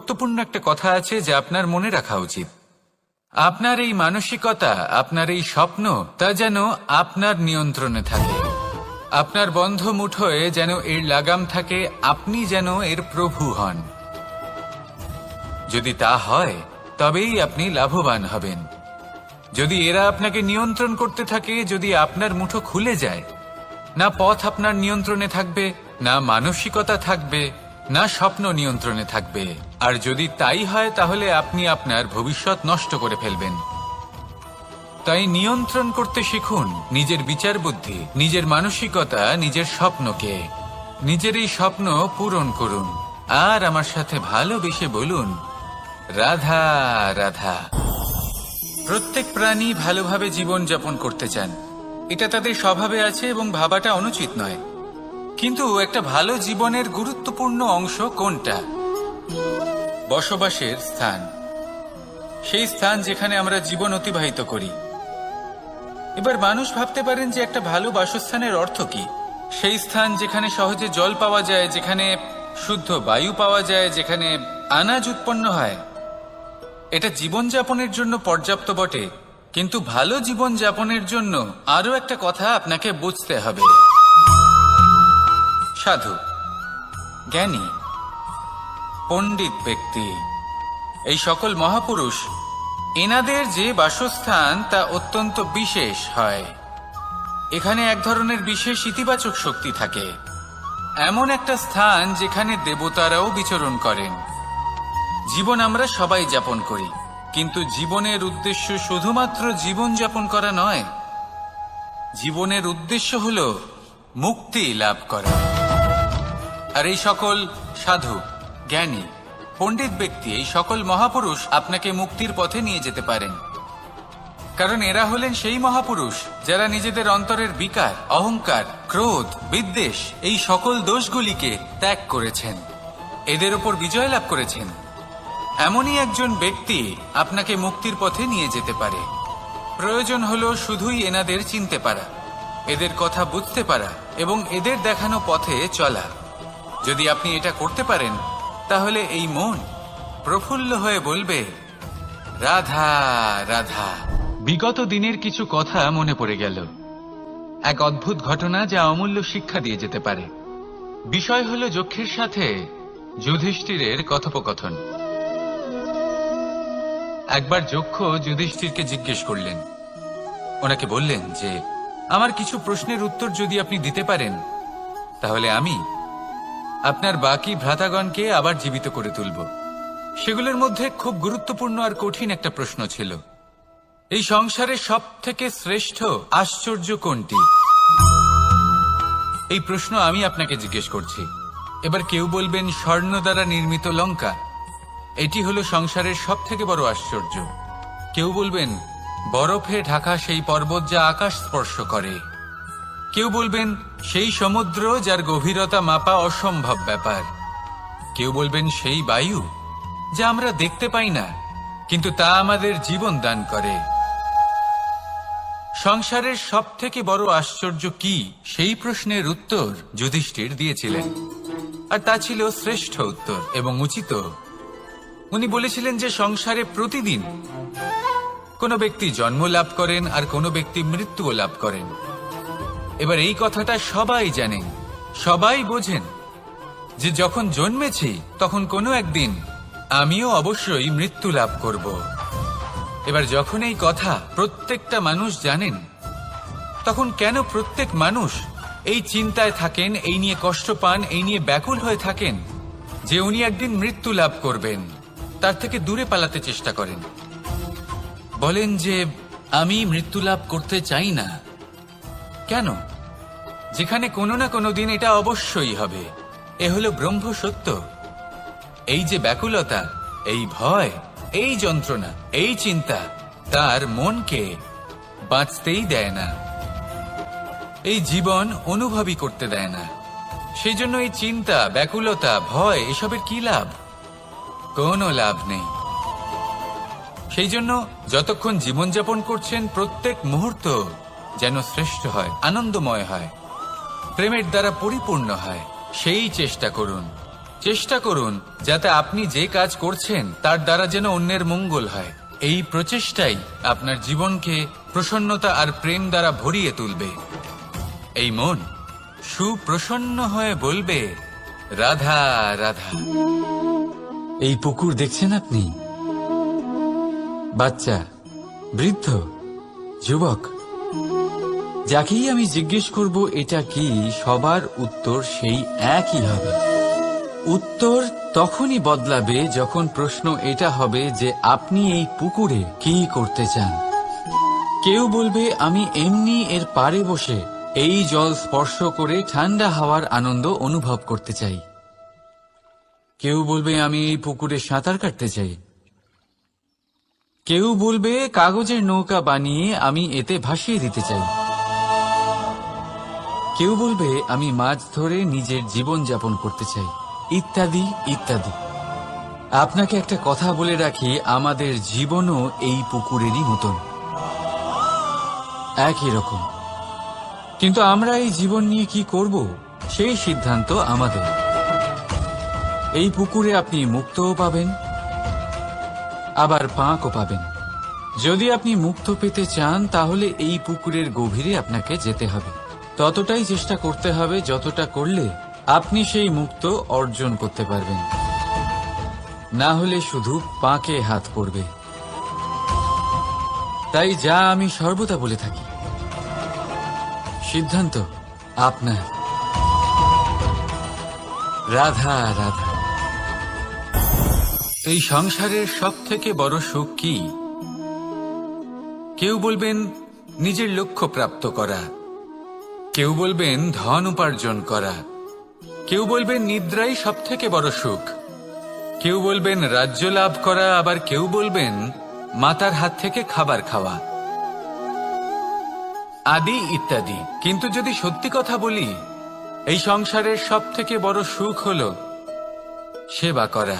গুরুত্বপূর্ণ একটা কথা আছে যা আপনার মনে রাখা উচিত। আপনার এই মানসিকতা, আপনার এই স্বপ্ন, তা যেন আপনার নিয়ন্ত্রণে থাকে। আপনার বন্ধ মুঠোয় যেন এর লাগাম থাকে, আপনি যেন এর প্রভু হন। যদি তা হয় তবেই আপনি লাভবান হবেন। যদি এরা আপনাকে নিয়ন্ত্রণ করতে থাকে, যদি আপনার মুঠো খুলে যায়, না পথ আপনার নিয়ন্ত্রণে থাকবে, না মানসিকতা থাকবে, না স্বপ্ন নিয়ন্ত্রণে থাকবে। আর যদি তাই হয় তাহলে আপনি আপনার ভবিষ্যৎ নষ্ট করে ফেলবেন। তাই নিয়ন্ত্রণ করতে শিখুন নিজের বিচার বুদ্ধি, নিজের মানসিকতা, নিজের স্বপ্নকে। নিজের এই স্বপ্ন পূরণ করুন আর আমার সাথে ভালোবেসে বলুন, রাধা রাধা। প্রত্যেক প্রাণী ভালোভাবে জীবন যাপন করতে চান, এটা তাদের স্বভাবে আছে এবং ভাবাটা অনুচিত নয়। কিন্তু একটা ভালো জীবনের গুরুত্বপূর্ণ অংশ কোনটা? বসবাসের স্থান, সেই স্থান যেখানে আমরা জীবন অতিবাহিত করি। এবার মানুষ ভাবতে পারেন যে একটা ভালো বাসস্থানের অর্থ কি? সেই স্থান যেখানে সহজে জল পাওয়া যায়, যেখানে শুদ্ধ বায়ু পাওয়া যায়, যেখানে আনাজ উৎপন্ন হয়। এটা জীবনযাপনের জন্য পর্যাপ্ত বটে, কিন্তু ভালো জীবনযাপনের জন্য আরো একটা কথা আপনাকে বুঝতে হবে। সাধু, জ্ঞানী, পণ্ডিত ব্যক্তি, এই সকল মহাপুরুষ, এনাদের যে বাসস্থান তা অত্যন্ত বিশেষ হয়। এখানে এক ধরনের বিশেষ ইতিবাচক শক্তি থাকে, এমন একটা স্থান যেখানে দেবতারাও বিচরণ করেন। জীবন আমরা সবাই যাপন করি, কিন্তু জীবনের উদ্দেশ্য শুধুমাত্র জীবন যাপন করা নয়। জীবনের উদ্দেশ্য হল মুক্তি লাভ করা। আর এই সকল সাধু, জ্ঞানী, পণ্ডিত ব্যক্তি, এই সকল মহাপুরুষ আপনাকে মুক্তির পথে নিয়ে যেতে পারেন। কারণ এরা হলেন সেই মহাপুরুষ যারা নিজেদের অন্তরের বিকার, অহংকার, ক্রোধ, বিদ্বেষ, এই সকল দোষগুলিকে ত্যাগ করেছেন, এদের ওপর বিজয় লাভ করেছেন। এমনই একজন ব্যক্তি আপনাকে মুক্তির পথে নিয়ে যেতে পারে। প্রয়োজন হলো শুধুই এনাদের চিনতে পারা, এদের কথা বুঝতে পারা এবং এদের দেখানো পথে চলা। যদি আপনি এটা করতে পারেন তাহলে এই মন প্রফুল্ল হয়ে বলবে, রাধা রাধা। বিগত দিনের কিছু কথা মনে পড়ে গেল, এক অদ্ভুত ঘটনা যা অমূল্য শিক্ষা দিয়ে যেতে পারে। বিষয় হলো যক্ষের সাথে যুধিষ্ঠিরের কথোপকথন। একবার যক্ষ যুধিষ্ঠিরকে জিজ্ঞেস করলেন, ওনাকে বললেন যে আমার কিছু প্রশ্নের উত্তর যদি আপনি দিতে পারেন তাহলে আমি আপনার বাকি ভ্রাতাগণকে আবার জীবিত করে তুলব। সেগুলোর মধ্যে খুব গুরুত্বপূর্ণ আর কঠিন একটা প্রশ্ন ছিল, এই সংসারে সব থেকে শ্রেষ্ঠ আশ্চর্য কোনটি? এই প্রশ্ন আমি আপনাকে জিজ্ঞেস করছি। এবার কেউ বলবেন স্বর্ণ দ্বারা নির্মিত লঙ্কা, এটি হলো সংসারের সব থেকে বড় আশ্চর্য। কেউ বলবেন বরফে ঢাকা সেই পর্বত যা আকাশ স্পর্শ করে। কেউ বলবেন সেই সমুদ্র যার গভীরতা মাপা অসম্ভব ব্যাপার। কেউ বলবেন সেই বায়ু যা আমরা দেখতে পাই না, কিন্তু তা আমাদের জীবন দান করে। সংসারের সব থেকে বড় আশ্চর্য কি, সেই প্রশ্নের উত্তর যুধিষ্ঠির দিয়েছিলেন, আর তা ছিল শ্রেষ্ঠ উত্তর এবং উচিত। উনি বলেছিলেন যে সংসারে প্রতিদিন কোনো ব্যক্তি জন্ম লাভ করেন আর কোনো ব্যক্তি মৃত্যুও লাভ করেন। এবার এই কথাটা সবাই জানেন, সবাই বোঝেন যে যখন জন্মেছি তখন কোনো একদিন আমিও অবশ্যই মৃত্যু লাভ করব। এবার যখন এই কথা প্রত্যেকটা মানুষ জানেন, তখন কেন প্রত্যেক মানুষ এই চিন্তায় থাকেন, এই নিয়ে কষ্ট পান, এই নিয়ে ব্যাকুল হয়ে থাকেন যে উনি একদিন মৃত্যু লাভ করবেন, তার থেকে দূরে পালাতে চেষ্টা করেন। বলেন যে আমি মৃত্যু লাভ করতে চাই না। কেন? যেখানে কোনো না কোনো দিন এটা অবশ্যই হবে। এ হলো ব্রহ্ম সত্য। এই যে ব্যাকুলতা, এই ভয়, এই যন্ত্রণা, এই চিন্তা তার মনকে বাঁচতেই দেয় না, এই জীবন অনুভবই করতে দেয় না। সেই জন্য এই চিন্তা, ব্যাকুলতা, ভয়, এসবের কি লাভ? কোনো লাভ নেই। সেই জন্য যতক্ষণ জীবনযাপন করছেন প্রত্যেক মুহূর্ত যেন শ্রেষ্ঠ হয়, আনন্দময় হয়, প্রেমের দ্বারা পরিপূর্ণ হয়, সেই চেষ্টা করুন। চেষ্টা করুন যাতে আপনি যে কাজ করছেন তার দ্বারা যেন অন্যের মঙ্গল হয়। এই প্রচেষ্টাই আপনার জীবনকে প্রসন্নতা আর প্রেম দ্বারা ভরিয়ে তুলবে। এই মন সুপ্রসন্ন হয়ে বলবে, রাধা রাধা। এই পুকুর দেখছেন আপনি? বাচ্চা, বৃদ্ধ, যুবক, যাকেই আমি জিজ্ঞেস করব এটা কি, সবার উত্তর সেই একই হবে। উত্তর তখনই বদলাবে যখন প্রশ্ন এটা হবে যে আপনি এই পুকুরে কি করতে চান। কেউ বলবে আমি এমনি এর পাড়ে বসে এই জল স্পর্শ করে ঠান্ডা হাওয়ার আনন্দ অনুভব করতে চাই। কেউ বলবে আমি এই পুকুরে সাঁতার কাটতে চাই। কেউ বলবে কাগজের নৌকা বানিয়ে আমি এতে ভাসিয়ে দিতে চাই। কেউ বলবে আমি মাছ ধরে নিজের জীবন যাপন করতে চাই, ইত্যাদি ইত্যাদি। আপনাকে একটা কথা বলে রাখি, আমাদের জীবনও এই পুকুরেরই মতন, একই রকম। কিন্তু আমরা এই জীবন নিয়ে কি করব সেই সিদ্ধান্ত আমাদের। এই পুকুরে আপনি মুক্তও পাবেন, আবার পাঁকও পাবেন। যদি আপনি মুক্ত পেতে চান তাহলে এই পুকুরের গভীরে আপনাকে যেতে হবে। ততটাই চেষ্টা করতে হবে যতটা করলে আপনি সেই মুক্ত অর্জন করতে পারবেন। না হলে শুধু পাঁকে হাত পড়বে। তাই যা আমি সর্বদা বলে থাকি, সিদ্ধান্ত আপনার। রাধা রাধা। এই সংসারের সব থেকে বড় সুখ কি? কেউ বলবেন নিজের লক্ষ্য প্রাপ্ত করা, কেউ বলবেন ধন উপার্জন করা, কেউ বলবেন নিদ্রাই সব থেকে বড় সুখ, কেউ বলবেন রাজ্য লাভ করা, আবার কেউ বলবেন মাতার হাত থেকে খাবার খাওয়া, আদি ইত্যাদি। কিন্তু যদি সত্যি কথা বলি, এই সংসারের সব থেকে বড় সুখ হল সেবা করা।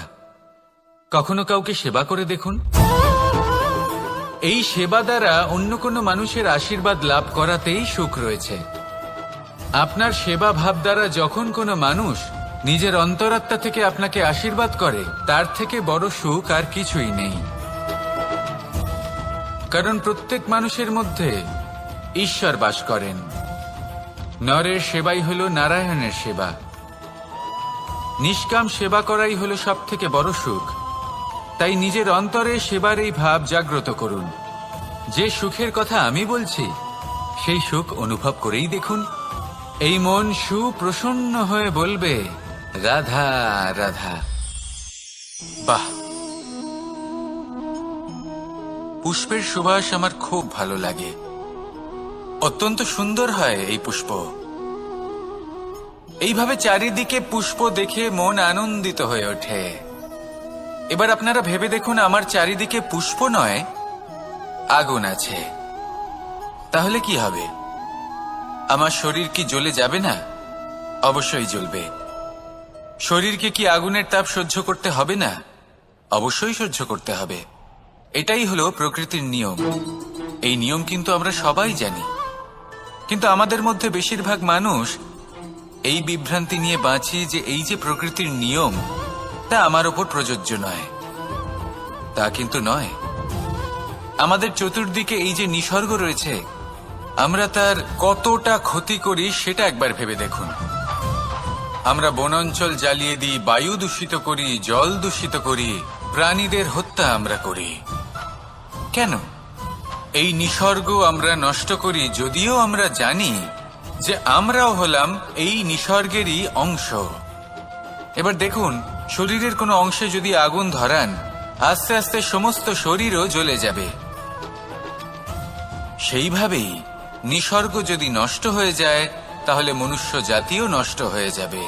কখনো কাউকে সেবা করে দেখুন। এই সেবা দ্বারা অন্য কোনো মানুষের আশীর্বাদ লাভ করাতেই সুখ রয়েছে। আপনার সেবা ভাব দ্বারা যখন কোনো মানুষ নিজের অন্তরাত্মা থেকে আপনাকে আশীর্বাদ করে, তার থেকে বড় সুখ আর কিছুই নেই। কারণ প্রত্যেক মানুষের মধ্যে ঈশ্বর বাস করেন। নরের সেবাই হল নারায়ণের সেবা। নিষ্কাম সেবা করাই হল সব থেকে বড় সুখ। তাই নিজের অন্তরে সেবার এই ভাব জাগ্রত করুন। যে সুখের কথা আমি বলছি সেই সুখ অনুভব করেই দেখুন। এই মন সুপ্রসন্ন হয়ে বলবে, রাধা রাধা। বাহ, পুষ্পের সুবাস আমার খুব ভালো লাগে। অত্যন্ত সুন্দর হয় এই পুষ্প। এইভাবে চারিদিকে পুষ্প দেখে মন আনন্দিত হয়ে ওঠে। এবার আপনারা ভেবে দেখুন, আমার চারিদিকে পুষ্প নয়, আগুন আছে। তাহলে কি হবে? আমার শরীর কি জ্বলে যাবে না? অবশ্যই জ্বলবে। শরীরকে কি আগুনের তাপ সহ্য করতে হবে না? অবশ্যই সহ্য করতে হবে। এটাই হলো প্রকৃতির নিয়ম। এই নিয়ম কিন্তু আমরা সবাই জানি, কিন্তু আমাদের মধ্যে বেশিরভাগ মানুষ এই বিভ্রান্তি নিয়ে বাঁচি যে এই যে প্রকৃতির নিয়ম তা আমার ওপর প্রযোজ্য নয়। তা কিন্তু নয়। আমাদের চতুর্দিকে এই যে নিসর্গ রয়েছে, আমরা তার কতটা ক্ষতি করি সেটা একবার ভেবে দেখুন। আমরা বনাঞ্চল জ্বালিয়ে দিই, বায়ু দূষিত করি, জল দূষিত করি, প্রাণীদের হত্যা আমরা করি। কেন? এই নিসর্গ আমরা নষ্ট করি, যদিও আমরা জানি যে আমরাও হলাম এই নিসর্গেরই অংশ। এবার দেখুন, শরীরের কোনো অংশে যদি আগুন ধরান, আস্তে আস্তে সমস্ত শরীরও জ্বলে যাবে। সেইভাবেই নিসর্গ যদি নষ্ট হয়ে যায়, তাহলে মনুষ্য জাতিও নষ্ট হয়ে যাবে।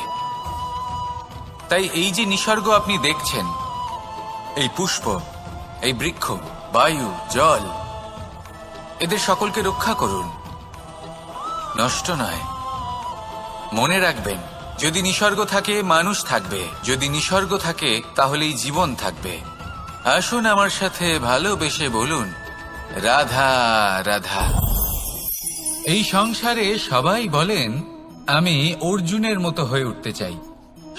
তাই এই যে নিসর্গ আপনি দেখছেন, এই পুষ্প, এই বৃক্ষ, বায়ু, জল, এদের সকলকে রক্ষা করুন, নষ্ট নয়। মনে রাখবেন, যদি নিসর্গ থাকে মানুষ থাকবে, যদি নিসর্গ থাকে তাহলেই জীবন থাকবে। আসুন আমার সাথে ভালোবেসে বলুন, রাধা রাধা। এই সংসারে সবাই বলেন আমি অর্জুনের মতো হয়ে উঠতে চাই।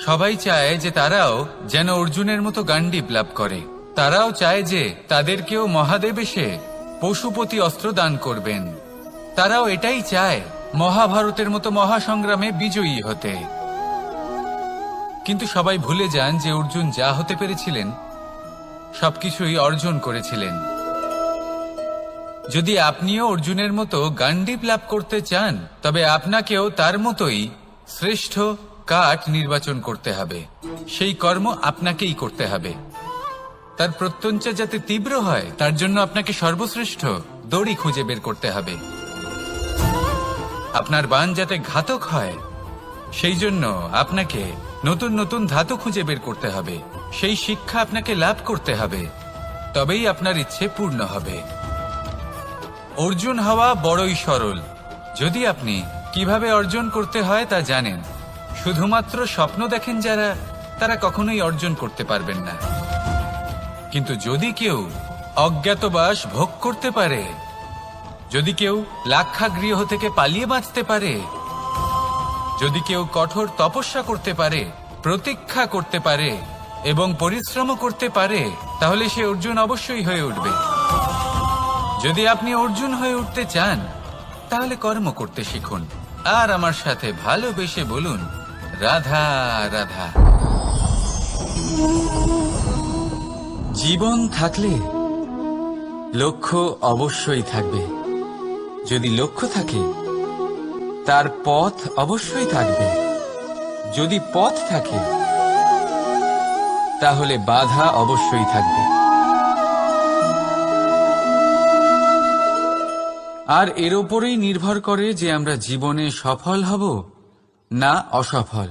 সবাই চায় যে তারাও যেন অর্জুনের মতো গান্ডীব লাভ করে। তারাও চায় যে তাদেরকেও মহাদেব এসে পশুপতি অস্ত্র দান করবেন। তারাও এটাই চায় মহাভারতের মতো মহাসংগ্রামে বিজয়ী হতে। কিন্তু সবাই ভুলে যান যে অর্জুন যা হতে পেরেছিলেন সবকিছুই অর্জন করেছিলেন। যদি আপনিও অর্জুনের মতো গান্ডীব লাভ করতে চান, তবে আপনাকেও তার মতোই শ্রেষ্ঠ কাঠ নির্বাচন করতে হবে। সেই কর্ম আপনাকেই করতে হবে। তার প্রত্যঞ্চা যাতে তীব্র হয়, তার জন্য আপনাকে সর্বশ্রেষ্ঠ দড়ি খুঁজে বের করতে হবে। আপনার বাণ যাতে ঘাতক হয়, সেই জন্য আপনাকে নতুন নতুন ধাতু খুঁজে বের করতে হবে। সেই শিক্ষা আপনাকে লাভ করতে হবে, তবেই আপনার ইচ্ছে পূর্ণ হবে। অর্জুন হওয়া বড়ই সরল, যদি আপনি কিভাবে অর্জন করতে হয় তা জানেন। শুধুমাত্র স্বপ্ন দেখেন যারা, তারা কখনোই অর্জন করতে পারবেন না। কিন্তু যদি কেউ অজ্ঞাতবাস ভোগ করতে পারে, যদি কেউ লাক্ষাগৃহ থেকে পালিয়ে বাঁচতে পারে, যদি কেউ কঠোর তপস্যা করতে পারে, প্রতীক্ষা করতে পারে এবং পরিশ্রম করতে পারে, তাহলে সে অর্জুন অবশ্যই হয়ে উঠবে। যদি আপনি অর্জুন হয়ে উঠতে চান, তাহলে কর্ম করতে শিখুন আর আমার সাথে ভালোবেসে বলুন, রাধা রাধা। জীবন থাকলে লক্ষ্য অবশ্যই থাকবে। যদি লক্ষ্য থাকে, তার পথ অবশ্যই থাকবে। যদি পথ থাকে, তাহলে বাধা অবশ্যই থাকবে। আর এর ওপরেই নির্ভর করে যে আমরা জীবনে সফল হব না অসফল,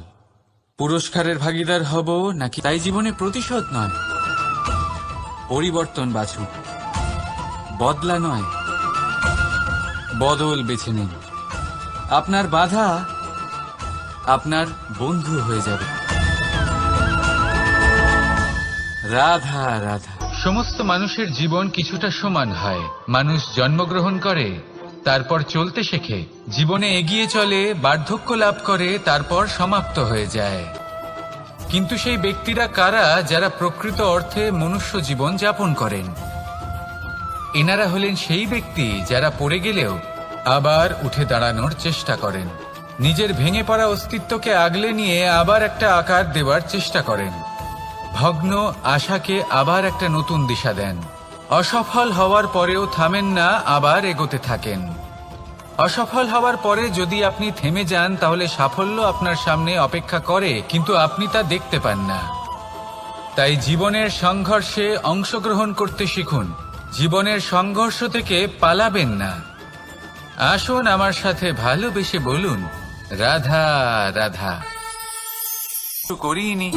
পুরস্কারের ভাগীদার হব নাকি। তাই জীবনে প্রতিশোধ নয়, পরিবর্তন বাছুন। বদলা নয়, বদল বেছে নিন। আপনার বাধা আপনার বন্ধু হয়ে যাবে। রাধা রাধা। সমস্ত মানুষের জীবন কিছুটা সমান হয়। মানুষ জন্মগ্রহণ করে, তারপর চলতে শেখে, জীবনে এগিয়ে চলে, বার্ধক্য লাভ করে, তারপর সমাপ্ত হয়ে যায়। কিন্তু সেই ব্যক্তিরা কারা যারা প্রকৃত অর্থে মনুষ্য জীবন যাপন করেন? এনারা হলেন সেই ব্যক্তি যারা পড়ে গেলেও আবার উঠে দাঁড়ানোর চেষ্টা করেন, নিজের ভেঙে পড়া অস্তিত্বকে আগলে নিয়ে আবার একটা আকার দেওয়ার চেষ্টা করেন, ভগ্ন আশাকে আবার একটা নতুন দিশা দেন। অসফল হওয়ার পরেও থামেন না, আবার এগোতে থাকেন। অসফল হওয়ার পরে যদি আপনি থেমে যান, তাহলে সাফল্য আপনার সামনে অপেক্ষা করে, কিন্তু আপনি তা দেখতে পান না। তাই জীবনের সংঘর্ষে অংশগ্রহণ করতে শিখুন। জীবনের সংঘর্ষ থেকে পালাবেন না। আসুন আমার সাথে ভালোবেসে বলুন, রাধা রাধা। করিনি,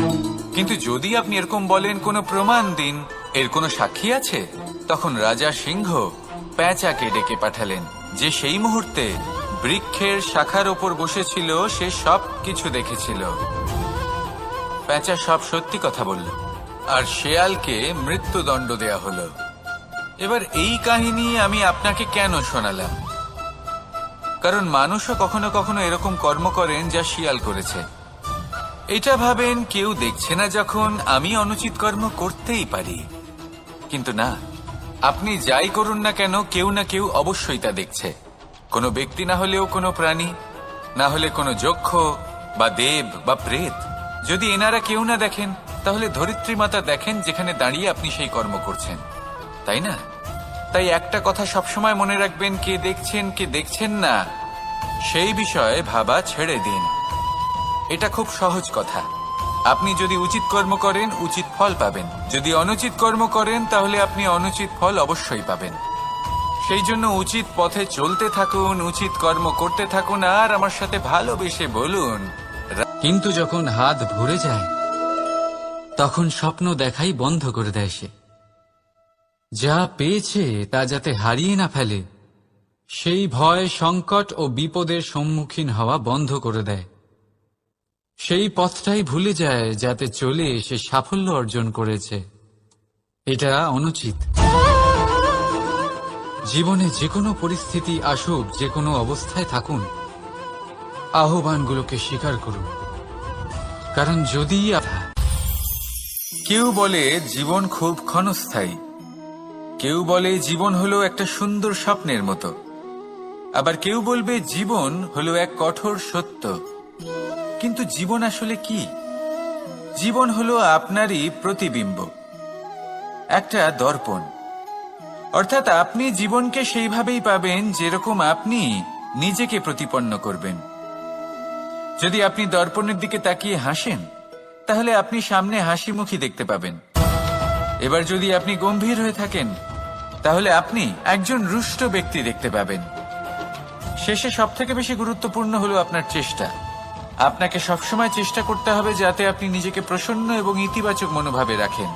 কিন্তু যদি আপনি এরকম বলেন কোনো প্রমাণ দিন, এর কোনো সাক্ষী আছে, তখন রাজা সিংহ পেঁচাকে ডেকে পাঠালেন, যে সেই মুহূর্তে বৃক্ষের শাখার ওপর বসেছিল, সে সব কিছু দেখেছিল। পেঁচা সব সত্যি কথা বলল, আর শেয়ালকে মৃত্যুদণ্ড দেয়া হলো। এবার এই কাহিনী আমি আপনাকে কেন শোনালাম? কারণ মানুষও কখনো কখনো এরকম কর্ম করেন যা শিয়াল করেছে। এটা ভাবেন কেউ দেখছে না, যখন আমি অনুচিত কর্ম করতেই পারি। কিন্তু না, আপনি যাই করুন না কেন, কেউ না কেউ অবশ্যই তা দেখছে। কোনো ব্যক্তি না হলেও কোনো প্রাণী, না হলে কোনো যক্ষ বা দেব বা প্রেত। যদি এনারা কেউ না দেখেন, তাহলে ধরিত্রী মাতা দেখেন, যেখানে দাঁড়িয়ে আপনি সেই কর্ম করছেন, তাই না? তাই একটা কথা সবসময় মনে রাখবেন, কে দেখছেন কে দেখছেন না সেই বিষয়ে ভাবা ছেড়ে দিন। এটা খুব সহজ কথা। আপনি যদি উচিত কর্ম করেন, উচিত ফল পাবেন। যদি অনুচিত কর্ম করেন, তাহলে আপনি অনুচিত ফল অবশ্যই পাবেন। সেই জন্য উচিত পথে চলতে থাকুন, উচিত কর্ম করতে থাকুন, আর আমার সাথে ভালোবেসে বলুন। কিন্তু যখন হাত ভরে যায়, তখন স্বপ্ন দেখাই বন্ধ করে দেয় সে। যা পেয়েছে তা যাতে হারিয়ে না ফেলে, সেই ভয়, সংকট ও বিপদের সম্মুখীন হওয়া বন্ধ করে দেয়। সেই পথটাই ভুলে যায় যাতে চলে সে সাফল্য অর্জন করেছে। এটা অনুচিত। জীবনে যে কোনো পরিস্থিতি আসুক, যে কোনো অবস্থায় থাকুন, আহ্বানগুলোকে স্বীকার করুন। কারণ যদি কেউ বলে জীবন খুব ক্ষণস্থায়ী, কেউ বলে জীবন হলো একটা সুন্দর স্বপ্নের মতো, আবার কেউ বলবে জীবন হলো এক কঠোর সত্য। কিন্তু জীবন আসলে কি? জীবন হলো আপনারই প্রতিবিম্ব, একটা দর্পণ। অর্থাৎ আপনি জীবনকে সেইভাবেই পাবেন যেরকম আপনি নিজেকে প্রতিপন্ন করবেন। যদি আপনি দর্পণের দিকে তাকিয়ে হাসেন, তাহলে আপনি সামনে হাসি মুখী দেখতে পাবেন। এবার যদি আপনি গম্ভীর হয়ে থাকেন, তাহলে আপনি একজন রুষ্ট ব্যক্তি দেখতে পাবেন। শেষে সবথেকে বেশি গুরুত্বপূর্ণ হলো আপনার চেষ্টা। আপনাকে সবসময় চেষ্টা করতে হবে যাতে আপনি নিজেকে প্রসন্ন এবং ইতিবাচক মনোভাবে রাখেন।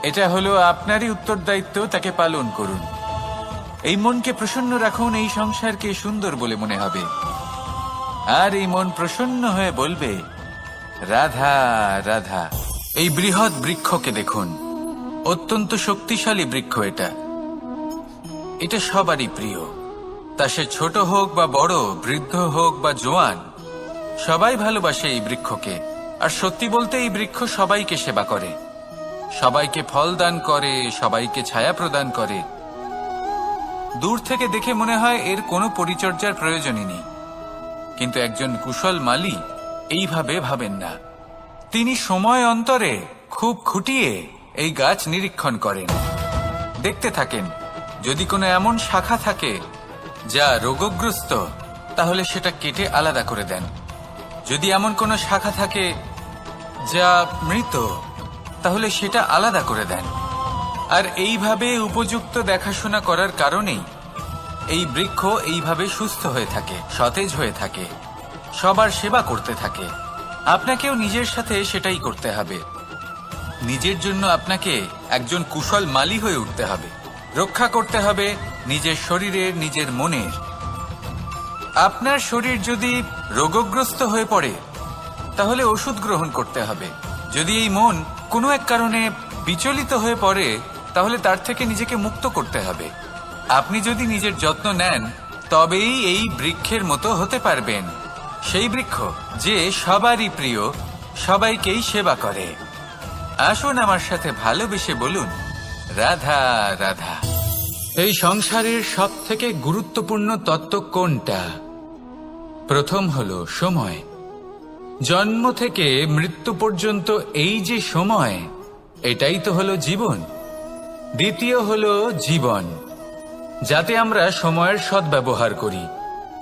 এটা হলো আপনারই উত্তরদায়িত্ব, তাকে পালন করুন। এই মনকে প্রসন্ন রাখুন, এই সংসারকে সুন্দর বলে মনে হবে। আর এই মন প্রসন্ন হয়ে বলবে, রাধা রাধা। এই বৃহৎ বৃক্ষকে দেখুন, অত্যন্ত শক্তিশালী বৃক্ষ। এটা সবারই প্রিয়, তা সে ছোট হোক বা বড়, বৃদ্ধ হোক বা জোয়ান, সবাই ভালোবাসে এই বৃক্ষকে। আর সত্যি বলতে এই বৃক্ষ সবাইকে সেবা করে, সবাইকে ফল দান করে, সবাইকে ছায়া প্রদান করে। দূর থেকে দেখে মনে হয় এর কোনো পরিচর্যার প্রয়োজনই নেই, কিন্তু একজন কুশল মালী এইভাবে ভাবেন না। তিনি সময় অন্তরে খুব খুঁটিয়ে এই গাছ নিরীক্ষণ করেন, দেখতে থাকেন। যদি কোনো এমন শাখা থাকে যা রোগগ্রস্ত, তাহলে সেটা কেটে আলাদা করে দেন। যদি এমন কোনো শাখা থাকে যা মৃত, তাহলে সেটা আলাদা করে দেন। আর এইভাবে উপযুক্ত দেখাশোনা করার কারণেই এই বৃক্ষ এইভাবে সুস্থ হয়ে থাকে, সতেজ হয়ে থাকে, সবার সেবা করতে থাকে। আপনাকেও নিজের সাথে সেটাই করতে হবে। নিজের জন্য আপনাকে একজন কুশল মালী হয়ে উঠতে হবে। রক্ষা করতে হবে নিজের শরীরের, নিজের মনের। আপনার শরীর যদি রোগগ্রস্ত হয়ে পড়ে, তাহলে ওষুধ গ্রহণ করতে হবে। যদি এই মন কোনো এক কারণে বিচলিত হয়ে পড়ে, তাহলে তার থেকে নিজেকে মুক্ত করতে হবে। আপনি যদি নিজের যত্ন নেন, তবেই এই বৃক্ষের মতো হতে পারবেন। সেই বৃক্ষ যে সবারই প্রিয়, সবাইকেই সেবা করে। আসুন আমার সাথে ভালোবেসে বলুন, রাধা রাধা। এই সংসারের সব থেকে গুরুত্বপূর্ণ তত্ত্ব কোনটা? প্রথম হলো সময়। জন্ম থেকে মৃত্যু পর্যন্ত এই যে সময়, এটাই তো হলো জীবন। দ্বিতীয় হলো জীবন, যাতে আমরা সময়ের সদ্ব্যবহার করি,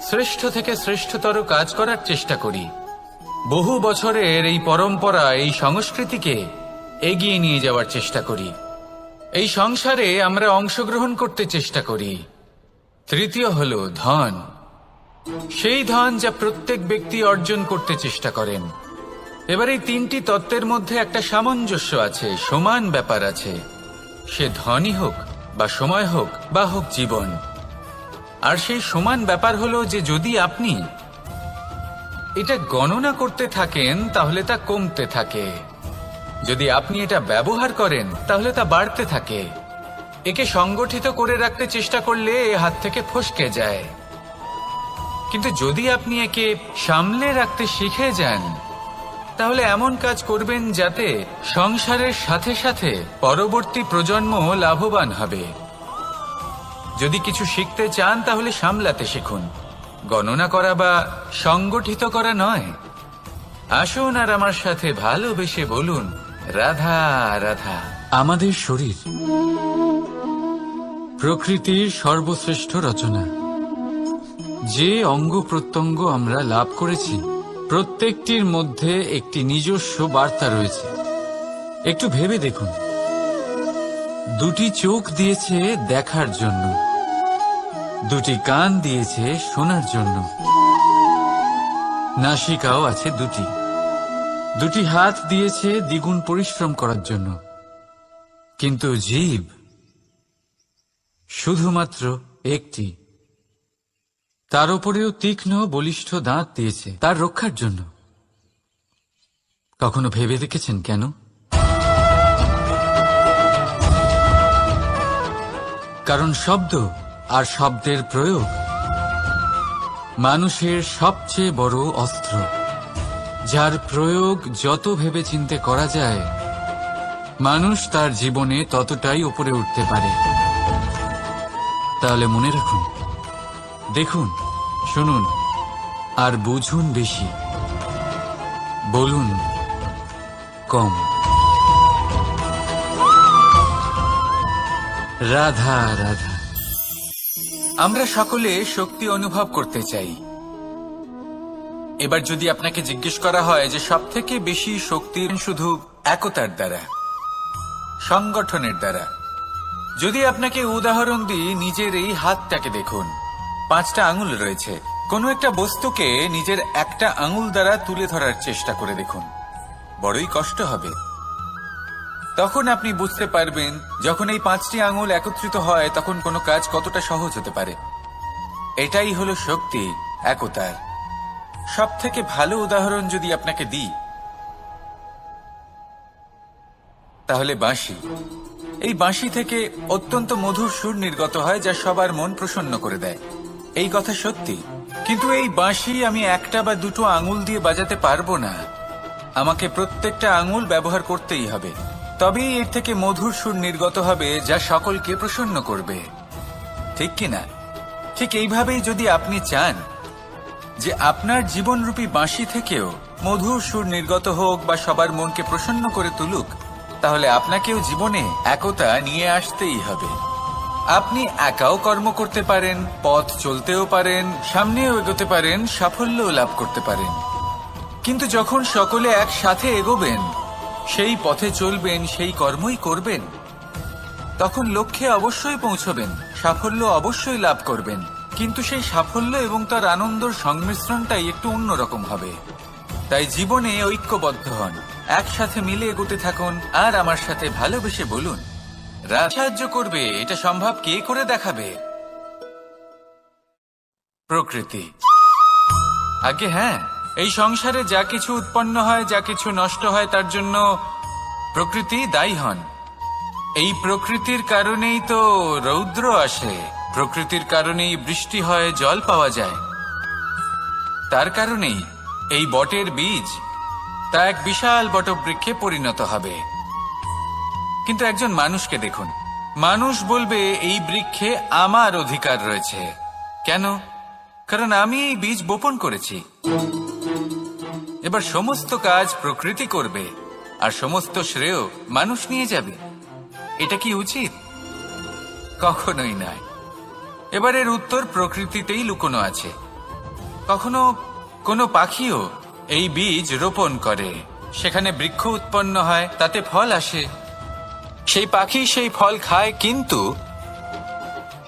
শ্রেষ্ঠ থেকে শ্রেষ্ঠতর কাজ করার চেষ্টা করি। বহু বছরের এই পরম্পরা, এই সংস্কৃতিকে এগিয়ে নিয়ে যাওয়ার চেষ্টা করি। এই সংসারে আমরা অংশগ্রহণ করতে চেষ্টা করি। তৃতীয় হলো ধন, সেই ধন যা প্রত্যেক ব্যক্তি অর্জন করতে চেষ্টা করেন। এবার এই তিনটি তত্ত্বের মধ্যে একটা সামঞ্জস্য আছে, সমান ব্যাপার আছে। সে ধনই হোক বা সময় হোক বা হোক জীবন। আর সেই সমান ব্যাপার হলো যে যদি আপনি এটা গণনা করতে থাকেন, তাহলে তা কমতে থাকে। যদি আপনি এটা ব্যবহার করেন, তাহলে তা বাড়তে থাকে। একে সংগঠিত করে রাখতে চেষ্টা করলে এ হাত থেকে ফসকে যায়। কিন্তু যদি আপনি একে সামলে রাখতে শিখে যান, তাহলে এমন কাজ করবেন যাতে সংসারের সাথে সাথে পরবর্তী প্রজন্ম লাভবান হবে। যদি কিছু শিখতে চান, তাহলে সামলাতে শিখুন, গণনা করা বা সংগঠিত করা নয়। আসুন আর আমার সাথে ভালোবেসে বলুন, রাধা রাধা। আমাদের শরীর প্রকৃতির সর্বশ্রেষ্ঠ রচনা। যে অঙ্গ প্রত্যঙ্গ আমরা লাভ করেছি, প্রত্যেকটির মধ্যে একটি নিজস্ব বার্তা রয়েছে। একটু ভেবে দেখুন, দুটি চোখ দিয়েছে দেখার জন্য, দুটি কান দিয়েছে শোনার জন্য, নাসিকাও আছে দুটি, দুটি হাত দিয়েছে দ্বিগুণ পরিশ্রম করার জন্য। কিন্তু জীব শুধুমাত্র একটি। তার উপরেও তীক্ষ্ণ বলিষ্ঠ দাঁত দিয়েছে তার রক্ষার জন্য। কখনো ভেবে দেখেছেন কেন? কারণ শব্দ আর শব্দের প্রয়োগ মানুষের সবচেয়ে বড় অস্ত্র, যার প্রয়োগ যত ভেবেচিন্তে করা যায়, মানুষ তার জীবনে ততটাই উপরে উঠতে পারে। তাহলে মনে রাখুন, দেখুন, শুনুন আর বুঝুন বেশি, বলুন কম। রাধা রাধা। আমরা সকলে শক্তি অনুভব করতে চাই। এবার যদি আপনাকে জিজ্ঞেস করা হয় যে সবথেকে বেশি শক্তি শুধু একতার দ্বারা, সংগঠনের দ্বারা, যদি আপনাকে উদাহরণ দিই, নিজের এই হাতটাকে দেখুন, 5টা আঙুল রয়েছে। কোনো একটা বস্তুকে নিজের একটা আঙুল দ্বারা তুলে ধরার চেষ্টা করে দেখুন, বড়ই কষ্ট হবে। তখন আপনি বুঝতে পারবেন যখন এই 5টি আঙুল একত্রিত হয় তখন কোনো কাজ কতটা সহজ হতে পারে। এটাই হলো শক্তি, একতার। সব থেকে ভালো উদাহরণ যদি আপনাকে দিই তাহলে বাঁশি। এই বাঁশি থেকে অত্যন্ত মধুর সুর নির্গত হয় যা সবার মন প্রসন্ন করে দেয়। এই কথা সত্যি, কিন্তু এই বাঁশি আমি একটা বা দুটো আঙুল দিয়ে বাজাতে পারবো না। আমাকে প্রত্যেকটা আঙুল ব্যবহার করতেই হবে, তবেই এর থেকে মধুর সুর নির্গত হবে যা সকলকে প্রসন্ন করবে, ঠিক কিনা? ঠিক এইভাবেই যদি আপনি চান যে আপনার জীবনরূপী বাঁশি থেকেও মধুর সুর নির্গত হোক বা সবার মনকে প্রসন্ন করে তুলুক, তাহলে আপনাকেও জীবনে একতা নিয়ে আসতেই হবে। আপনি একাও কর্ম করতে পারেন, পথ চলতেও পারেন, সামনেও এগোতে পারেন, সাফল্যও লাভ করতে পারেন। কিন্তু যখন সকলে একসাথে এগোবেন, সেই পথে চলবেন, সেই কর্মই করবেন, তখন লক্ষ্যে অবশ্যই পৌঁছবেন, সাফল্য অবশ্যই লাভ করবেন। কিন্তু সেই সাফল্য এবং তার আনন্দর সংমিশ্রণটাই একটু অন্যরকম হবে। তাই জীবনে ঐক্যবদ্ধ হন, একসাথে মিলে এগোতে থাকুন, আর আমার সাথে ভালোবেসে বলুন, রাত সাহায্য করবে। এটা সম্ভব কে করে দেখাবে? প্রকৃতি। আগে হ্যাঁ, এই সংসারে যা কিছু উৎপন্ন হয়, যা কিছু নষ্ট হয়, তার জন্য প্রকৃতি দায়ী হন। এই প্রকৃতির কারণেই তো রৌদ্র আসে, প্রকৃতির কারণেই বৃষ্টি হয়, জল পাওয়া যায়। তার কারণেই এই বটের বীজ তা এক বিশাল বটবৃক্ষে পরিণত হবে। কিন্তু একজন মানুষকে দেখুন, মানুষ বলবে এই বৃক্ষে আমার অধিকার রয়েছে। কেন? কারণ আমি এই বীজ বপন করেছি। এবার সমস্ত কাজ প্রকৃতি করবে আর সমস্ত শ্রেয় মানুষ নিয়ে যাবে। এটা কি উচিত? কখনোই নয়। এবার এর উত্তর প্রকৃতিতেই লুকোনো আছে। কখনো কোনো পাখিও এই বীজ রোপণ করে, সেখানে বৃক্ষ উৎপন্ন হয়, তাতে ফল আসে, সেই পাখি সেই ফল খায়, কিন্তু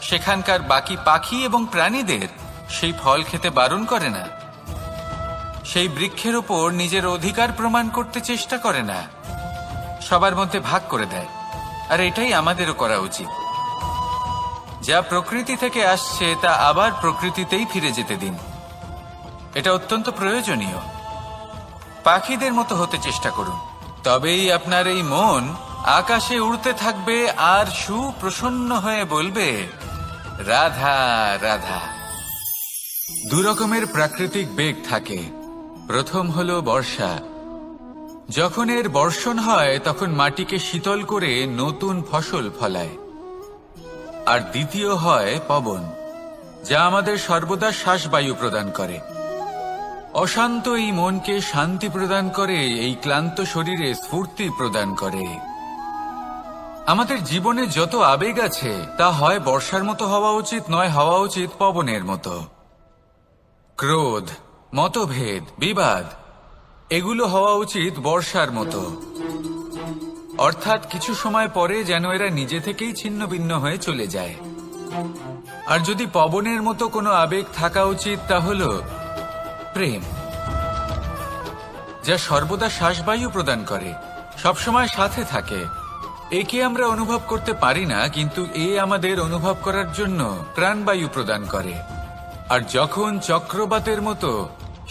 সেখানকার বাকি পাখি এবং প্রাণীদের সেই ফল খেতে বারণ করে না। সেই বৃক্ষের ওপর নিজের অধিকার প্রমাণ করতে চেষ্টা করে না, সবার মধ্যে ভাগ করে দেয়। আর এটাই আমাদেরও করা উচিত। যা প্রকৃতি থেকে আসছে তা আবার প্রকৃতিতেই ফিরে যেতে দিন। এটা অত্যন্ত প্রয়োজনীয়। পাখিদের মতো হতে চেষ্টা করুন, তবেই আপনার এই মন আকাশে উড়তে থাকবে আর সুপ্রসন্ন হয়ে বলবে, রাধা রাধা। দুরকমের প্রাকৃতিক বেগ থাকে। প্রথম হলো বর্ষা। যখন এর বর্ষণ হয় তখন মাটিকে শীতল করে নতুন ফসল ফলায়। আর দ্বিতীয় হয় পবন, যা আমাদের সর্বদা শ্বাসবায়ু প্রদান করে। অশান্ত এই মনকে শান্তি প্রদান করে, এই ক্লান্ত শরীরে স্ফূর্তি প্রদান করে। আমাদের জীবনে যত আবেগ আছে তা হয় বর্ষার মতো হওয়া উচিত, নয় হওয়া উচিত পবনের মতো। ক্রোধ, মতভেদ, বিবাদ, এগুলো হওয়া উচিত বর্ষার মতো। অর্থাৎ কিছু সময় পরে যেন এরা নিজে থেকেই ছিন্ন ভিন্ন হয়ে চলে যায়। আর যদি পবনের মতো কোনো আবেগ থাকা উচিত তা হল প্রেম, যা সর্বদা শ্বাসবায়ু প্রদান করে, সবসময় সাথে থাকে। একে আমরা অনুভব করতে পারি না, কিন্তু এ আমাদের অনুভব করার জন্য প্রাণবায়ু প্রদান করে। আর যখন চক্রবাতের মতো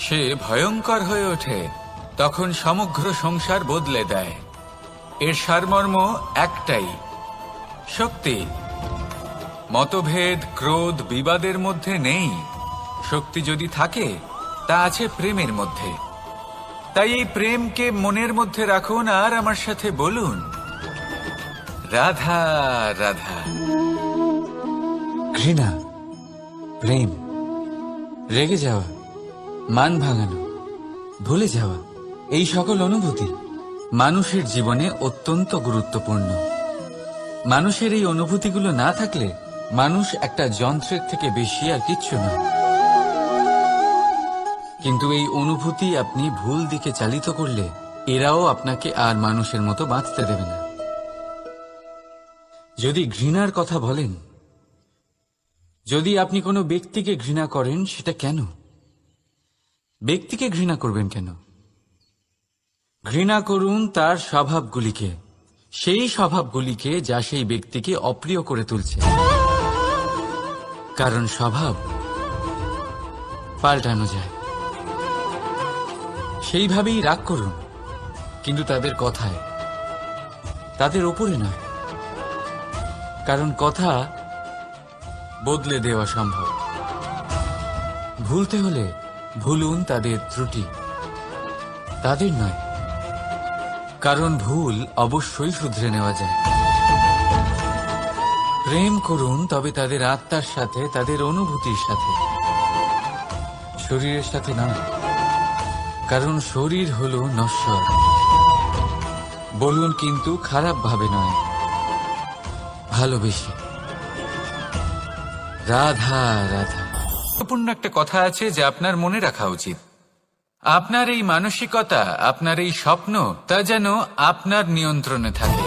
সে ভয়ঙ্কর হয়ে ওঠে, তখন সমগ্র সংসার বদলে দেয়। এর সারমর্ম একটাই, শক্তি। মতভেদ, ক্রোধ, বিবাদের মধ্যে নেই। শক্তি যদি থাকে তা আছে প্রেমের মধ্যে। তাই এই প্রেমকে মনের মধ্যে রাখুন আর আমার সাথে বলুন, রাধা রাধা। ঘৃণা, প্রেম, রেগে যাওয়া, মান ভাঙানো, ভুলে যাওয়া, এই সকল অনুভূতি মানুষের জীবনে অত্যন্ত গুরুত্বপূর্ণ। মানুষের এই অনুভূতিগুলো না থাকলে মানুষ একটা যন্ত্রের থেকে বেশি আর কিচ্ছু না। কিন্তু এই অনুভূতি আপনি ভুল দিকে চালিত করলে এরাও আপনাকে আর মানুষের মতো বাঁচতে দেবে না। যদি ঘৃণার কথা বলেন, যদি আপনি কোনো ব্যক্তিকে ঘৃণা করেন, সেটা কেন? ব্যক্তিকে ঘৃণা করবেন কেন? ঘৃণা করুন তার স্বভাবগুলিকে, সেই স্বভাবগুলিকে যা সেই ব্যক্তিকে অপ্রিয় করে তুলছে। কারণ স্বভাব পাল্টানো যায়। সেইভাবেই রাগ করুন, কিন্তু তাদের কথায়, তাদের ওপরে নয়। কারণ কথা বদলে দেওয়া সম্ভব। ভুলতে হলে ভুলুন তাদের ত্রুটি, তাদের নয়। কারণ ভুল অবশ্যই শুধরে নেওয়া যায়। প্রেম করুন তবে তাদের আত্মার সাথে, তাদের অনুভূতির সাথে, শরীরের সাথে নয়। কারণ শরীর হলো নশ্বর। বলুন কিন্তু খারাপ ভাবে নয়, ভালোবেসে। রাধা রাধা। গুরুত্বপূর্ণ একটা কথা আছে যা আপনার মনে রাখা উচিত। আপনার এই মানসিকতা, আপনার এই স্বপ্ন, তা যেন আপনার নিয়ন্ত্রণে থাকে।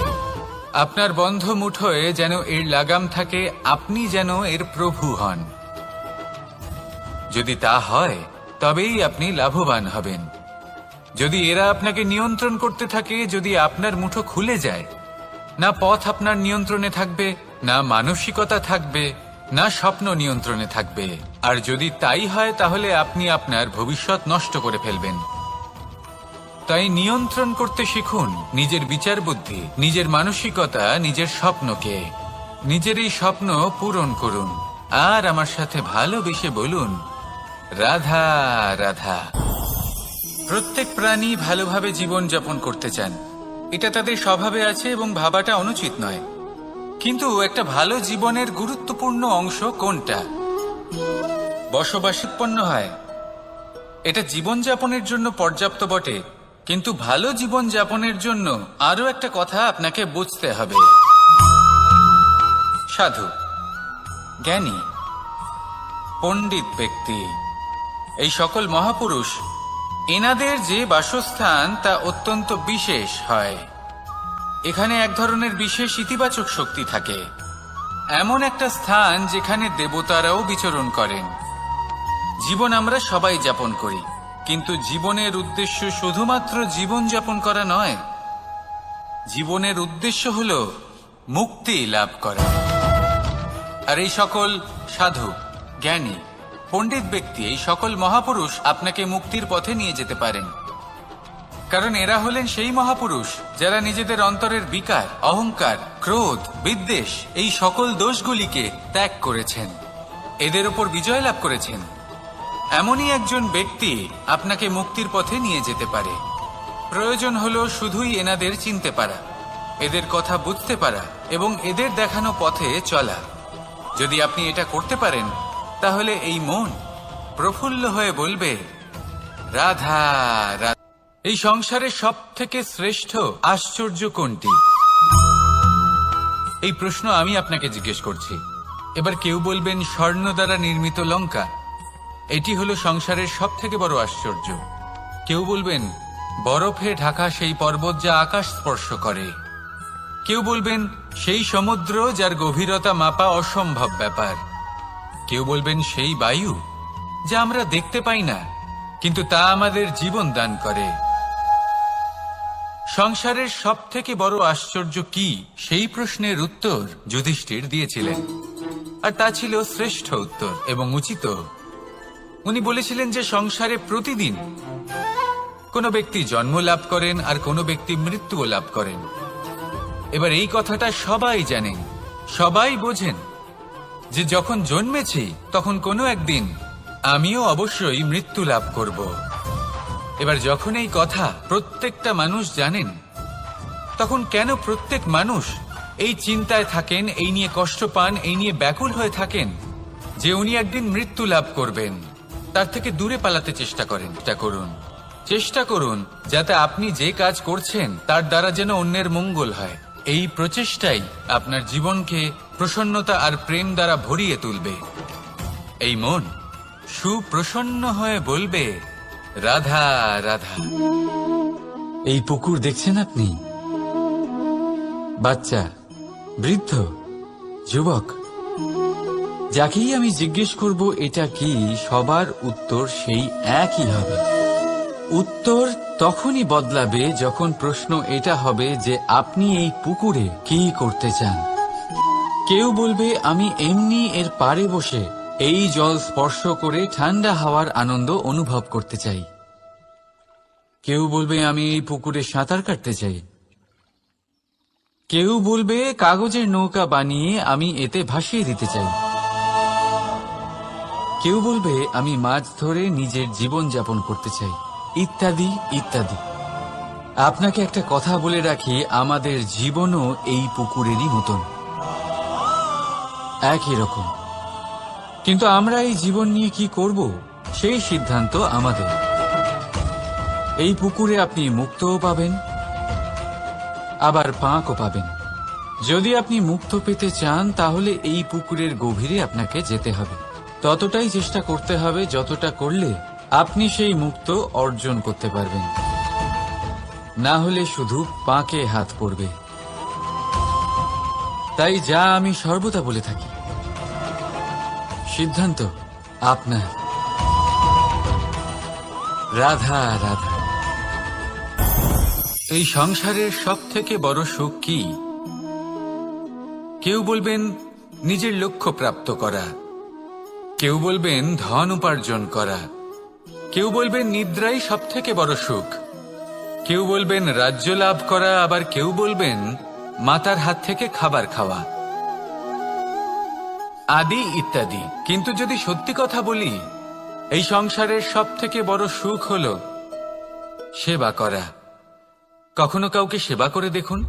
আপনার বন্ধ মুঠোয় যেন এর লাগাম থাকে, আপনি যেন এর প্রভু হন। যদি তা হয় তবেই আপনি লাভবান হবেন। যদি এরা আপনাকে নিয়ন্ত্রণ করতে থাকে, যদি আপনার মুঠো খুলে যায়, না পথ আপনার নিয়ন্ত্রণে থাকবে, না মানসিকতা থাকবে, না স্বপ্ন নিয়ন্ত্রণে থাকবে। আর যদি তাই হয় তাহলে আপনি আপনার ভবিষ্যৎ নষ্ট করে ফেলবেন। তাই নিয়ন্ত্রণ করতে শিখুন নিজের বিচার বুদ্ধি, নিজের মানসিকতা, নিজের স্বপ্নকে। নিজের এই স্বপ্ন পূরণ করুন আর আমার সাথে ভালোবেসে বলুন, রাধা রাধা। প্রত্যেক প্রাণী ভালোভাবে জীবন যাপন করতে চান, এটা তাদের স্বভাবে আছে এবং ভাবাটা অনুচিত নয়। কিন্তু একটা ভালো জীবনের গুরুত্বপূর্ণ অংশ কোনটা? বসবাস উৎপন্ন হয়। এটা জীবনযাপনের জন্য পর্যাপ্ত বটে, কিন্তু ভালো জীবন যাপনের জন্য আরো একটা কথা আপনাকে বুঝতে হবে। সাধু, জ্ঞানী, পণ্ডিত ব্যক্তি, এই সকল মহাপুরুষ, এনাদের যে বাসস্থান তা অত্যন্ত বিশেষ হয়। এখানে এক ধরনের বিশেষ ইতিবাচক শক্তি থাকে। এমন একটা স্থান যেখানে দেবতারাও বিচরণ করেন। জীবন আমরা সবাই যাপন করি, কিন্তু জীবনের উদ্দেশ্য শুধুমাত্র জীবন যাপন করা নয়। জীবনের উদ্দেশ্য হল মুক্তি লাভ করা। আর এই সকল সাধু, জ্ঞানী, পণ্ডিত ব্যক্তি, এই সকল মহাপুরুষ আপনাকে মুক্তির পথে নিয়ে যেতে পারেন। কারণ এরা হলেন সেই মহাপুরুষ যারা নিজেদের অন্তরের বিকার, অহংকার, ক্রোধ, বিদ্বেষ, এই সকল দোষগুলিকে ত্যাগ করেছেন, এদের উপর বিজয় লাভ করেছেন। এমনই একজন ব্যক্তি আপনাকে মুক্তির পথে নিয়ে যেতে পারে। প্রয়োজন হলো শুধুই এনাদের চিনতে পারা, এদের কথা বুঝতে পারা এবং এদের দেখানো পথে চলা। যদি আপনি এটা করতে পারেন তাহলে এই মন প্রফুল্ল হয়ে বলবে, রাধা রাধা। এই সংসারের সব থেকে শ্রেষ্ঠ আশ্চর্য কোনটি? এই প্রশ্ন আমি আপনাকে জিজ্ঞেস করছি। এবার কেউ বলবেন স্বর্ণ দ্বারা নির্মিত লঙ্কা, এটি হলো সংসারের সব থেকে বড় আশ্চর্য। কেউ বলবেন বরফে ঢাকা সেই পর্বত যা আকাশ স্পর্শ করে। কেউ বলবেন সেই সমুদ্র যার গভীরতা মাপা অসম্ভব ব্যাপার। কেউ বলবেন সেই বায়ু যা আমরা দেখতে পাই না, কিন্তু তা আমাদের জীবন দান করে। সংসারের সব থেকে বড় আশ্চর্য কি, সেই প্রশ্নের উত্তর যুধিষ্ঠির দিয়েছিলেন, আর তা ছিল শ্রেষ্ঠ উত্তর এবং উচিত। উনি বলেছিলেন যে সংসারে প্রতিদিন কোনো ব্যক্তি জন্ম লাভ করেন আর কোনো ব্যক্তি মৃত্যুও লাভ করেন। এবার এই কথাটা সবাই জানেন, সবাই বোঝেন যে যখন জন্মেছি তখন কোনো একদিন আমিও অবশ্যই মৃত্যু লাভ করব। এবার যখন এই কথা প্রত্যেকটা মানুষ জানেন, তখন কেন প্রত্যেক মানুষ এই চিন্তায় থাকেন, এই নিয়ে কষ্ট পান, এই নিয়ে ব্যাকুল হয়ে থাকেন যে উনি একদিন মৃত্যু লাভ করবেন? তার থেকে দূরে পালাতে চেষ্টা করেন। চেষ্টা করুন যাতে আপনি যে কাজ করছেন তার দ্বারা যেন অন্যের মঙ্গল হয়। এই প্রচেষ্টাই আপনার জীবনকে প্রসন্নতা আর প্রেম দ্বারা ভরিয়ে তুলবে। এই মন সুপ্রসন্ন হয়ে বলবে, রাধা রাধা। এই পুকুর দেখছেন আপনি? বাচ্চা, বৃদ্ধ, যুবক, যাকেই আমি জিজ্ঞেস করব এটা কি, সবার উত্তর সেই একই হবে। উত্তর তখনই বদলাবে যখন প্রশ্ন এটা হবে যে আপনি এই পুকুরে কি করতে চান। কেউ বলবে আমি এমনি এর পাড়ে বসে এই জল স্পর্শ করে ঠান্ডা হাওয়ার আনন্দ অনুভব করতে চাই। কেউ বলবে আমি এই পুকুরে সাঁতার কাটতে চাই। কেউ বলবে কাগজের নৌকা বানিয়ে আমি এতে ভাসিয়ে দিতে চাই। কেউ বলবে আমি মাছ ধরে নিজের জীবন যাপন করতে চাই, ইত্যাদি ইত্যাদি। আপনাকে একটা কথা বলে রাখি, আমাদের জীবনও এই পুকুরেরই মতন, একই রকম। কিন্তু আমরা এই জীবন নিয়ে কি করব সেই সিদ্ধান্ত আমাদের। এই পুকুরে আপনি মুক্তও পাবেন, আবার পাঁকও পাবেন। যদি আপনি মুক্ত পেতে চান তাহলে এই পুকুরের গভীরে আপনাকে যেতে হবে। ততটাই চেষ্টা করতে হবে যতটা করলে আপনি সেই মুক্ত অর্জন করতে পারবেন। না হলে শুধু পাঁকে হাত পড়বে। তাই যা আমি সর্বদা বলে থাকি, সিদ্ধান্ত আপনার। রাধা রাধা। এই সংসারের সব থেকে বড় সুখ কি? কেউ বলবেন নিজের লক্ষ্য প্রাপ্ত করা, কেউ বলবেন ধন উপার্জন করা, কেউ বলবেন নিদ্রাই সব থেকে বড় সুখ, কেউ বলবেন রাজ্য লাভ করা, আবার কেউ বলবেন মাতার হাত থেকে খাবার খাওয়া, আদি ইত্যাদি। কিন্তু যদি সত্যি কথা বলি, এই সংসারের সব থেকে বড় সুখ হল সেবা করা। কখনো কাউকে সেবা করে দেখুন।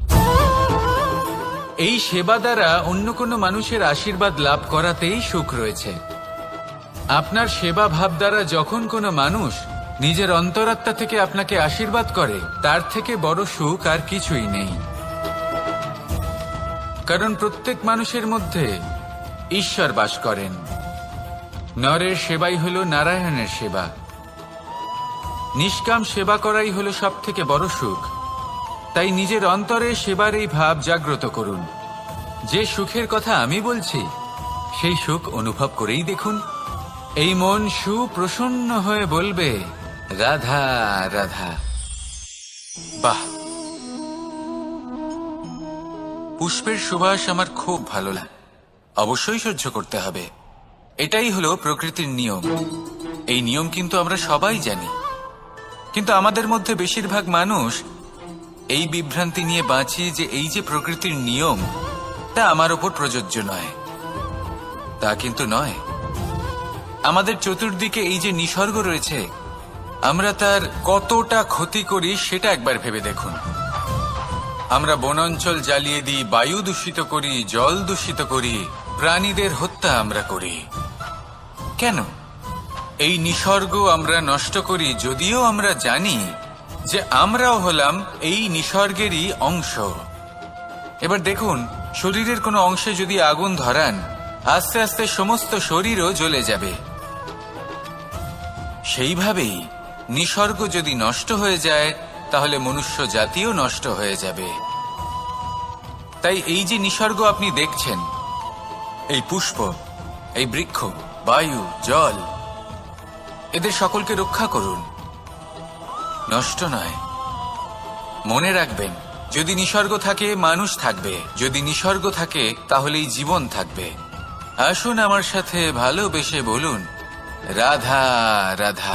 এই সেবা দ্বারা অন্য কোনো মানুষের আশীর্বাদ লাভ করাতেই সুখ রয়েছে। আপনার সেবা ভাব দ্বারা যখন কোনো মানুষ নিজের অন্তরাত্মা থেকে আপনাকে আশীর্বাদ করে, তার থেকে বড় সুখ আর কিছুই নেই। কারণ প্রত্যেক মানুষের মধ্যে ঈশ্বর বাস করেন। নরের সেবাই হল নারায়ণের সেবা। নিষ্কাম সেবা করাই হল সব থেকে বড় সুখ। তাই নিজের অন্তরে সেবার এই ভাব জাগ্রত করুন। যে সুখের কথা আমি বলছি সেই সুখ অনুভব করেই দেখুন। এই মন সুপ্রসন্ন হয়ে বলবে, রাধা রাধা। বাহ, পুষ্পের সুবাস আমার খুব ভালো লাগে। অবশ্যই সহ্য করতে হবে, এটাই হলো প্রকৃতির নিয়ম। এই নিয়ম কিন্তু আমরা সবাই জানি, কিন্তু আমাদের মধ্যে বেশিরভাগ মানুষ এই বিভ্রান্তি নিয়ে বাঁচি যে এই যে প্রকৃতির নিয়ম তা আমার ওপর প্রযোজ্য নয়। তা কিন্তু নয়। আমাদের চতুর্দিকে এই যে নিসর্গ রয়েছে, আমরা তার কতটা ক্ষতি করি সেটা একবার ভেবে দেখুন। আমরা বনাঞ্চল জ্বালিয়ে দিই, বায়ু দূষিত করি, জল দূষিত করি, প্রাণীদের হত্যা আমরা করি। কেন? এই নিসর্গ আমরা নষ্ট করি, যদিও আমরা জানি যে আমরাও হলাম এই নিসর্গেরই অংশ। এবার দেখুন, শরীরের কোনো অংশে যদি আগুন ধরান, আস্তে আস্তে সমস্ত শরীরও জ্বলে যাবে। সেইভাবেই নিসর্গ যদি নষ্ট হয়ে যায়, তাহলে মনুষ্য জাতিও নষ্ট হয়ে যাবে। তাই এই যে নিসর্গ আপনি দেখছেন, এই পুষ্প, এই বৃক্ষ, বায়ু, জল, এদের সকলকে রক্ষা করুন, নষ্ট নয়। মনে রাখবেন, যদি নিসর্গ থাকে মানুষ থাকবে, যদি নিসর্গ থাকে তাহলেই জীবন থাকবে। আসুন আমার সাথে ভালোবেসে বলুন, রাধা রাধা।